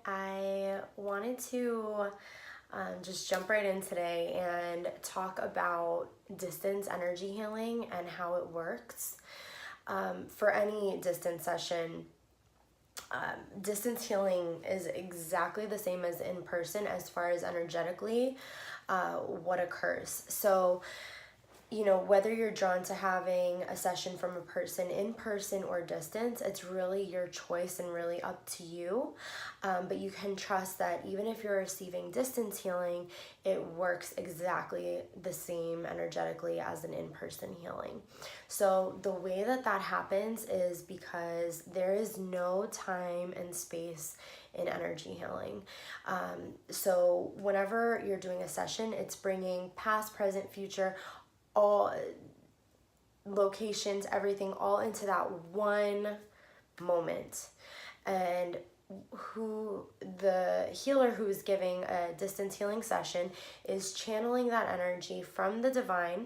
I wanted to just jump right in today and talk about distance energy healing and how it works. For any distance session, distance healing is exactly the same as in person as far as energetically what occurs. So, whether you're drawn to having a session from a person in person or distance, it's really your choice and really up to you. But you can trust that even if you're receiving distance healing, it works exactly the same energetically as an in-person healing. So the way that happens is because there is no time and space in energy healing. So whenever you're doing a session, it's bringing past, present, future, all locations, everything all into that one moment. And who the healer who's giving a distance healing session is channeling that energy from the divine,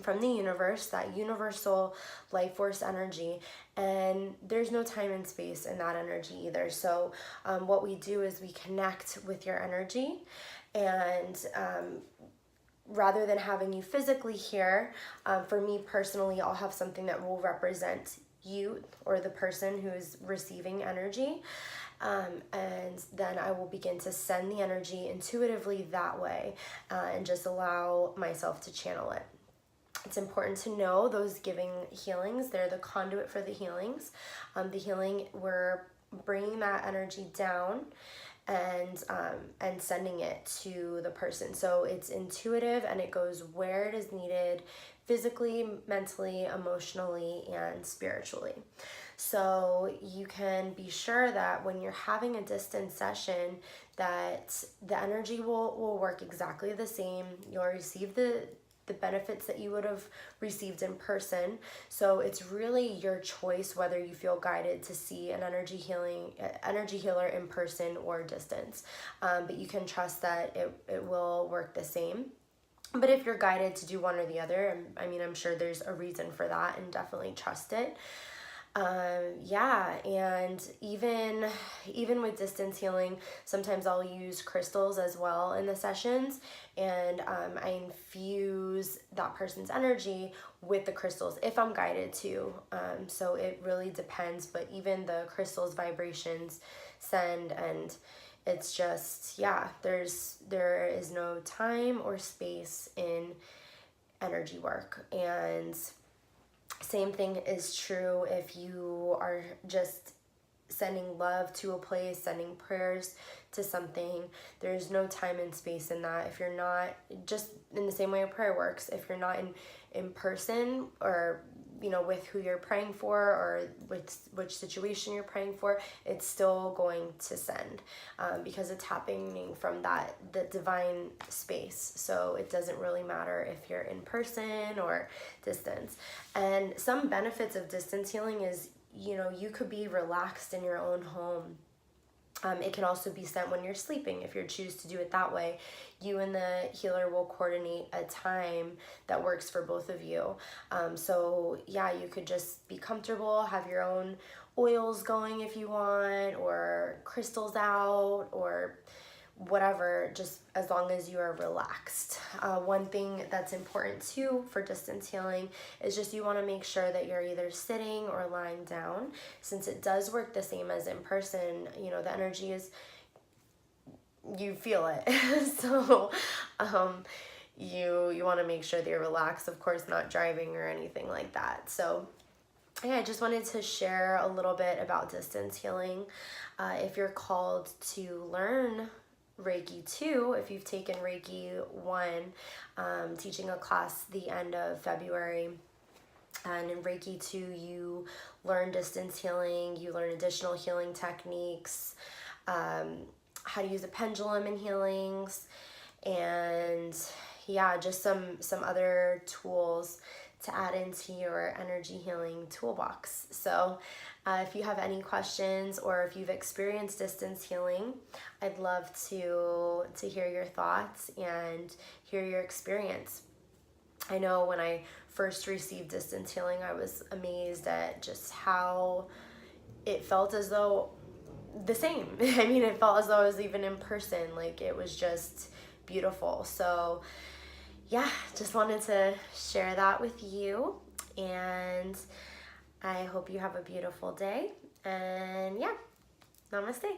from the universe, that universal life force energy, and there's no time and space in that energy either. So what we do is we connect with your energy, and rather than having you physically here, for me personally, I'll have something that will represent you or the person who is receiving energy. And then I will begin to send the energy intuitively that way, and just allow myself to channel it. It's important to know those giving healings, they're the conduit for the healings. The healing, we're bringing that energy down and sending it to the person. So it's intuitive and it goes where it is needed, physically, mentally, emotionally, and spiritually. So you can be sure that when you're having a distance session, that the energy will work exactly the same. You'll receive the benefits that you would have received in person. So it's really your choice whether you feel guided to see an energy healer in person or distance. But you can trust that it will work the same. But if you're guided to do one or the other, I'm sure there's a reason for that, and definitely trust it. And even with distance healing, sometimes I'll use crystals as well in the sessions, and I infuse that person's energy with the crystals if I'm guided to. So it really depends, but even the crystals vibrations send, and it's just, there is no time or space in energy work. And same thing is true if you are just sending love to a place, sending prayers to something. There's no time and space in that. If you're not, just in the same way a prayer works, if you're not in person, or with who you're praying for, or with which situation you're praying for, it's still going to send, because it's happening from the divine space. So it doesn't really matter if you're in person or distance. And some benefits of distance healing is, you could be relaxed in your own home. It can also be sent when you're sleeping if you choose to do it that way. You and the healer will coordinate a time that works for both of you. You could just be comfortable, have your own oils going if you want, or crystals out, or whatever, just as long as you are relaxed. One thing that's important too for distance healing is just you want to make sure that you're either sitting or lying down, since it does work the same as in person. The energy is, you feel it. So you want to make sure that you're relaxed, of course, not driving or anything like that. So I just wanted to share a little bit about distance healing. If you're called to learn Reiki 2, if you've taken Reiki 1, teaching a class the end of February, and in Reiki 2 you learn distance healing, you learn additional healing techniques, how to use a pendulum in healings, and just some other tools to add into your energy healing toolbox. So if you have any questions, or if you've experienced distance healing, I'd love to hear your thoughts and hear your experience. I know when I first received distance healing, I was amazed at just how it felt as though the same. I mean, it felt as though I was even in person. Like, it was just beautiful. So yeah, just wanted to share that with you, and I hope you have a beautiful day, and yeah, namaste.